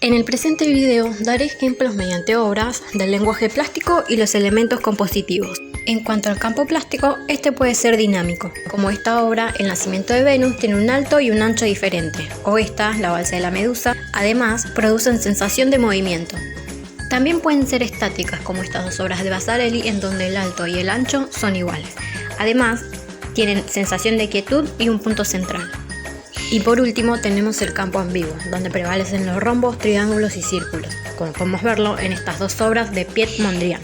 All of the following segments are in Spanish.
En el presente video daré ejemplos mediante obras del lenguaje plástico y los elementos compositivos. En cuanto al campo plástico, este puede ser dinámico, como esta obra, El nacimiento de Venus, tiene un alto y un ancho diferente, o esta, La balsa de la medusa, además producen sensación de movimiento. También pueden ser estáticas, como estas dos obras de Vasarely, en donde el alto y el ancho son iguales. Además, tienen sensación de quietud y un punto central. Y por último tenemos el campo ambiguo, donde prevalecen los rombos, triángulos y círculos, como podemos verlo en estas dos obras de Piet Mondrian.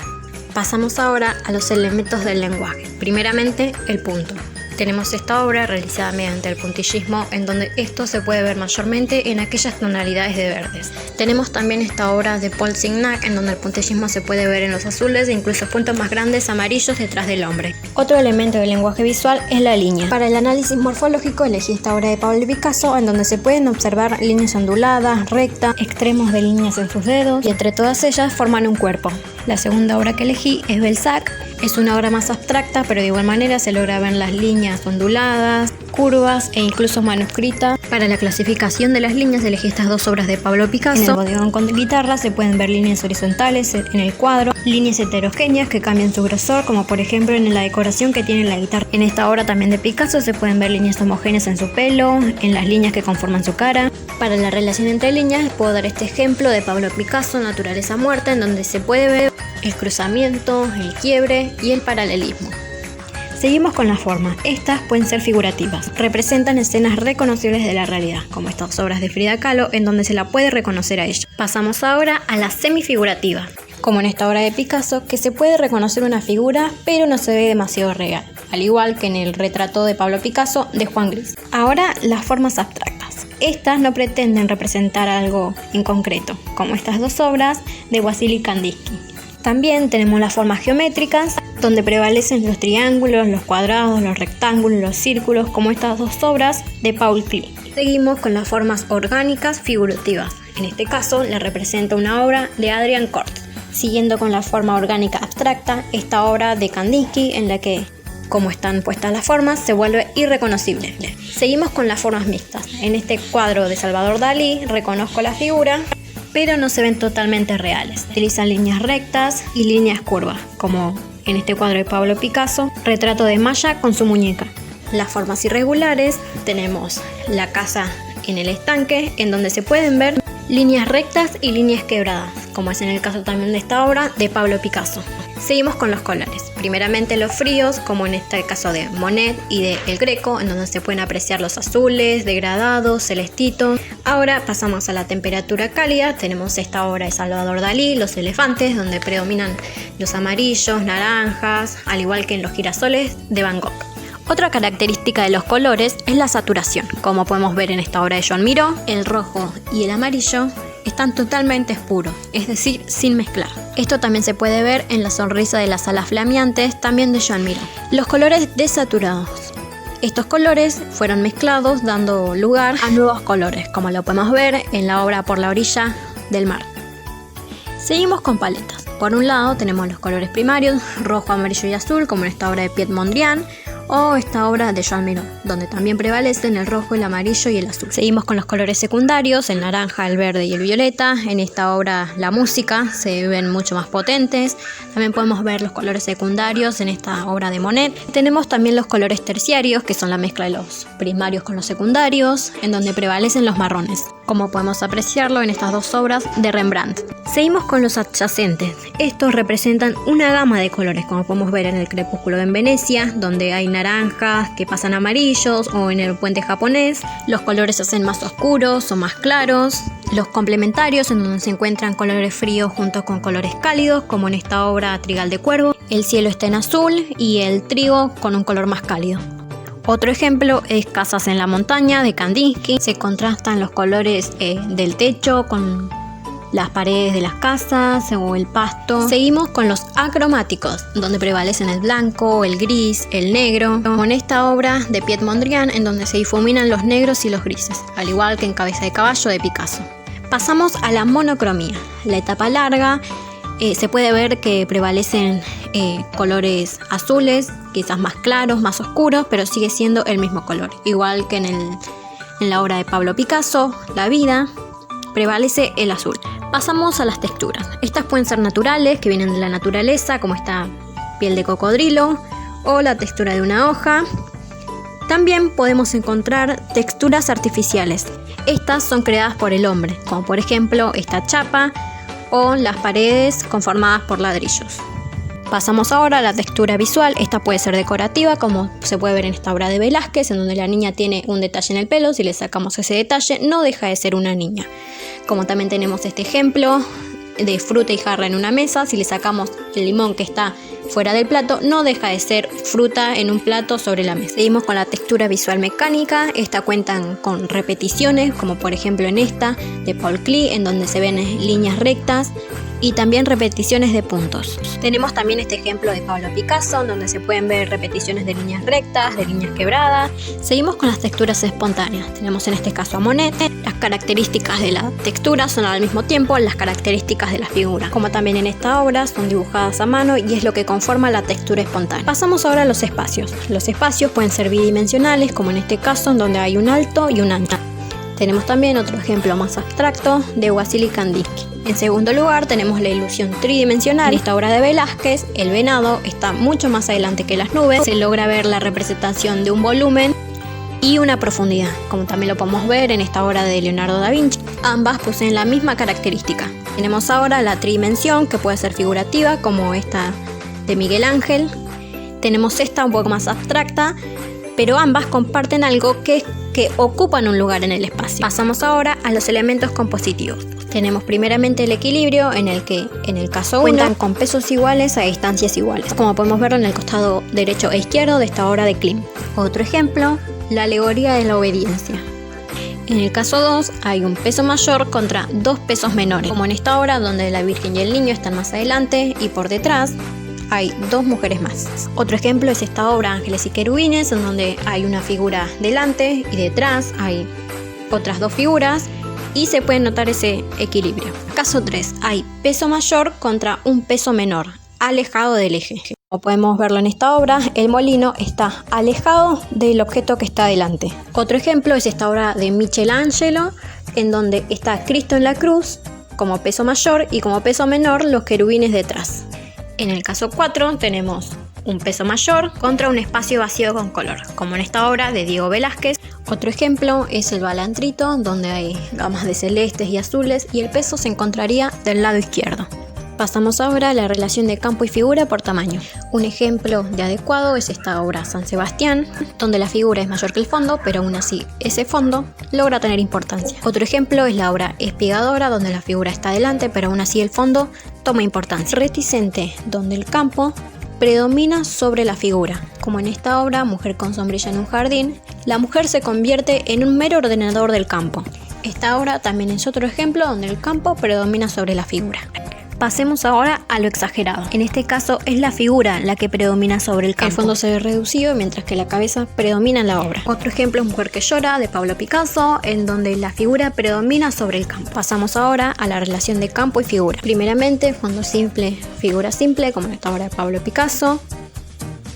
Pasamos ahora a los elementos del lenguaje. Primeramente, el punto. Tenemos esta obra realizada mediante el puntillismo, en donde esto se puede ver mayormente en aquellas tonalidades de verdes. Tenemos también esta obra de Paul Signac, en donde el puntillismo se puede ver en los azules e incluso puntos más grandes amarillos detrás del hombre. Otro elemento del lenguaje visual es la línea. Para el análisis morfológico elegí esta obra de Pablo Picasso, en donde se pueden observar líneas onduladas, rectas, extremos de líneas en sus dedos, y entre todas ellas forman un cuerpo. La segunda obra que elegí es Belzac. Es una obra más abstracta, pero de igual manera se logra ver las líneas onduladas, curvas e incluso manuscritas. Para la clasificación de las líneas elegí estas dos obras de Pablo Picasso. En el bodegón con guitarra se pueden ver líneas horizontales en el cuadro, líneas heterogéneas que cambian su grosor, como por ejemplo en la decoración que tiene la guitarra. En esta obra también de Picasso se pueden ver líneas homogéneas en su pelo, en las líneas que conforman su cara. Para la relación entre líneas puedo dar este ejemplo de Pablo Picasso, Naturaleza muerta, en donde se puede ver el cruzamiento, el quiebre y el paralelismo. Seguimos con la forma. Estas pueden ser figurativas. Representan escenas reconocibles de la realidad, como estas obras de Frida Kahlo, en donde se la puede reconocer a ella. Pasamos ahora a la semifigurativa, como en esta obra de Picasso, que se puede reconocer una figura, pero no se ve demasiado real, al igual que en el retrato de Pablo Picasso de Juan Gris. Ahora, las formas abstractas. Estas no pretenden representar algo en concreto, como estas dos obras de Wassily Kandinsky. También tenemos las formas geométricas, donde prevalecen los triángulos, los cuadrados, los rectángulos, los círculos, como estas dos obras de Paul Klee. Seguimos con las formas orgánicas figurativas. En este caso, la representa una obra de Adrian Kort. Siguiendo con la forma orgánica abstracta, esta obra de Kandinsky, en la que, como están puestas las formas, se vuelve irreconocible. Seguimos con las formas mixtas. En este cuadro de Salvador Dalí, reconozco la figura, pero no se ven totalmente reales. Utilizan líneas rectas y líneas curvas, como en este cuadro de Pablo Picasso, retrato de Maya con su muñeca. Las formas irregulares, tenemos la casa en el estanque, en donde se pueden ver líneas rectas y líneas quebradas, como es en el caso también de esta obra de Pablo Picasso. Seguimos con los colores. Primeramente los fríos, como en este caso de Monet y de El Greco, en donde se pueden apreciar los azules, degradados, celestitos. Ahora pasamos a la temperatura cálida. Tenemos esta obra de Salvador Dalí, Los elefantes, donde predominan los amarillos, naranjas, al igual que en los girasoles de Van Gogh. Otra característica de los colores es la saturación. Como podemos ver en esta obra de Joan Miró, el rojo y el amarillo están totalmente puros, es decir, sin mezclar. Esto también se puede ver en La sonrisa de las alas flameantes, también de Joan Miró. Los colores desaturados. Estos colores fueron mezclados dando lugar a nuevos colores, como lo podemos ver en la obra Por la orilla del mar. Seguimos con paletas. Por un lado tenemos los colores primarios, rojo, amarillo y azul, como en esta obra de Piet Mondrian, o esta obra de Joan Miró, donde también prevalecen el rojo, el amarillo y el azul. Seguimos con los colores secundarios, el naranja, el verde y el violeta. En esta obra la música se ven mucho más potentes. También podemos ver los colores secundarios en esta obra de Monet. Tenemos también los colores terciarios, que son la mezcla de los primarios con los secundarios, en donde prevalecen los marrones, como podemos apreciarlo en estas dos obras de Rembrandt. Seguimos con los adyacentes. Estos representan una gama de colores, como podemos ver en el Crepúsculo en Venecia, donde hay naranjas que pasan a amarillos, o en el puente japonés. Los colores se hacen más oscuros o más claros. Los complementarios, en donde se encuentran colores fríos junto con colores cálidos, como en esta obra Trigal de Cuervo. El cielo está en azul y el trigo con un color más cálido. Otro ejemplo es Casas en la montaña de Kandinsky. Se contrastan los colores del techo con las paredes de las casas o el pasto. Seguimos con los acromáticos, donde prevalecen el blanco, el gris, el negro, como en esta obra de Piet Mondrian, en donde se difuminan los negros y los grises, al igual que en Cabeza de caballo de Picasso. Pasamos a la monocromía. La etapa larga, se puede ver que prevalecen colores azules, quizás más claros, más oscuros, pero sigue siendo el mismo color, igual que en la obra de Pablo Picasso, La vida. prevalece el azul. Pasamos a las texturas. Estas pueden ser naturales, que vienen de la naturaleza, como esta piel de cocodrilo o la textura de una hoja. También podemos encontrar texturas artificiales. Estas son creadas por el hombre, como por ejemplo esta chapa o las paredes conformadas por ladrillos. Pasamos ahora a la textura visual. Esta puede ser decorativa, como se puede ver en esta obra de Velázquez, en donde la niña tiene un detalle en el pelo. Si le sacamos ese detalle, no deja de ser una niña. Como también tenemos este ejemplo de fruta y jarra en una mesa. Si le sacamos el limón que está fuera del plato, no deja de ser fruta en un plato sobre la mesa. Seguimos con la textura visual mecánica. Esta cuentan con repeticiones, como por ejemplo en esta de Paul Klee, en donde se ven líneas rectas y también repeticiones de puntos. Tenemos también este ejemplo de Pablo Picasso, donde se pueden ver repeticiones de líneas rectas, de líneas quebradas. Seguimos con las texturas espontáneas. Tenemos en este caso a Monet. Las características de la textura son al mismo tiempo las características de la figura. Como también en esta obra, son dibujadas a mano y es lo que conforma la textura espontánea. Pasamos ahora a los espacios. Los espacios pueden ser bidimensionales, como en este caso, en donde hay un alto y un ancho. Tenemos también otro ejemplo más abstracto de Wassily Kandinsky. En segundo lugar tenemos la ilusión tridimensional. En esta obra de Velázquez, el venado está mucho más adelante que las nubes. Se logra ver la representación de un volumen y una profundidad, como también lo podemos ver en esta obra de Leonardo da Vinci. Ambas poseen la misma característica. Tenemos ahora la tridimensión, que puede ser figurativa, como esta de Miguel Ángel. Tenemos esta un poco más abstracta, pero ambas comparten algo que ocupan un lugar en el espacio. Pasamos ahora a los elementos compositivos. Tenemos primeramente el equilibrio, en el que en el caso 1 cuentan con pesos iguales a distancias iguales, como podemos verlo en el costado derecho e izquierdo de esta obra de Klimt. Otro ejemplo, la alegoría de la obediencia. En el caso 2 hay un peso mayor contra dos pesos menores, como en esta obra donde la Virgen y el niño están más adelante y por detrás hay dos mujeres más. Otro ejemplo es esta obra Ángeles y Querubines, en donde hay una figura delante y detrás hay otras dos figuras y se puede notar ese equilibrio. Caso 3, hay peso mayor contra un peso menor, alejado del eje. Como podemos verlo en esta obra, el molino está alejado del objeto que está delante. Otro ejemplo es esta obra de Michelangelo, en donde está Cristo en la cruz como peso mayor y como peso menor los querubines detrás. En el caso 4 tenemos un peso mayor contra un espacio vacío con color, como en esta obra de Diego Velázquez. Otro ejemplo es el Balantrito, donde hay gamas de celestes y azules y el peso se encontraría del lado izquierdo. Pasamos ahora a la relación de campo y figura por tamaño. Un ejemplo de adecuado es esta obra San Sebastián, donde la figura es mayor que el fondo, pero aún así ese fondo logra tener importancia. Otro ejemplo es la obra Espigadora, donde la figura está delante, pero aún así el fondo toma importancia. Reticente, donde el campo predomina sobre la figura. Como en esta obra Mujer con sombrilla en un jardín, la mujer se convierte en un mero ordenador del campo. Esta obra también es otro ejemplo donde el campo predomina sobre la figura. Pasemos ahora a lo exagerado. En este caso es la figura la que predomina sobre el campo. El fondo se ve reducido mientras que la cabeza predomina en la obra. Otro ejemplo es Mujer que llora de Pablo Picasso, en donde la figura predomina sobre el campo. Pasamos ahora a la relación de campo y figura. Primeramente, fondo simple, figura simple, como en esta obra de Pablo Picasso.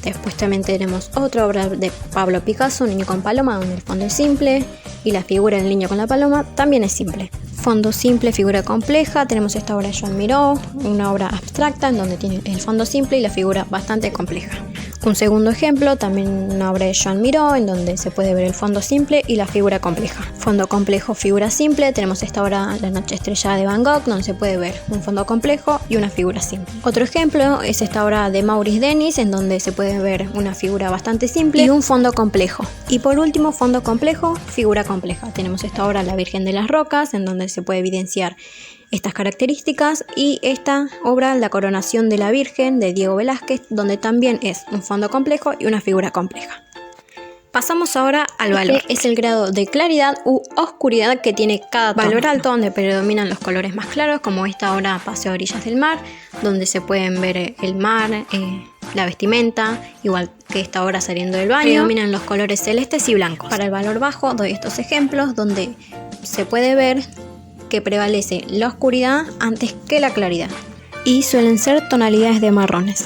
Después también tenemos otra obra de Pablo Picasso, Un niño con paloma, donde el fondo es simple y la figura del niño con la paloma también es simple. Fondo simple, figura compleja. Tenemos esta obra de Joan Miró, una obra abstracta en donde tiene el fondo simple y la figura bastante compleja. Un segundo ejemplo, también una obra de Joan Miró, en donde se puede ver el fondo simple y la figura compleja. Fondo complejo, figura simple. Tenemos esta obra La noche estrellada de Van Gogh, donde se puede ver un fondo complejo y una figura simple. Otro ejemplo es esta obra de Maurice Denis, en donde se puede ver una figura bastante simple y un fondo complejo. Y por último, fondo complejo, figura compleja. Tenemos esta obra La Virgen de las Rocas, en donde se puede evidenciar estas características, y esta obra La coronación de la Virgen de Diego Velázquez, donde también es un fondo complejo y una figura compleja. Pasamos ahora al valor. Es el grado de claridad u oscuridad que tiene cada tono. Valor alto, donde predominan los colores más claros, como esta obra Paseo a orillas del mar, donde se pueden ver el mar, la vestimenta, igual que esta obra Saliendo del baño. Predominan los colores celestes y blancos. Para el valor bajo doy estos ejemplos donde se puede ver que prevalece la oscuridad antes que la claridad y suelen ser tonalidades de marrones.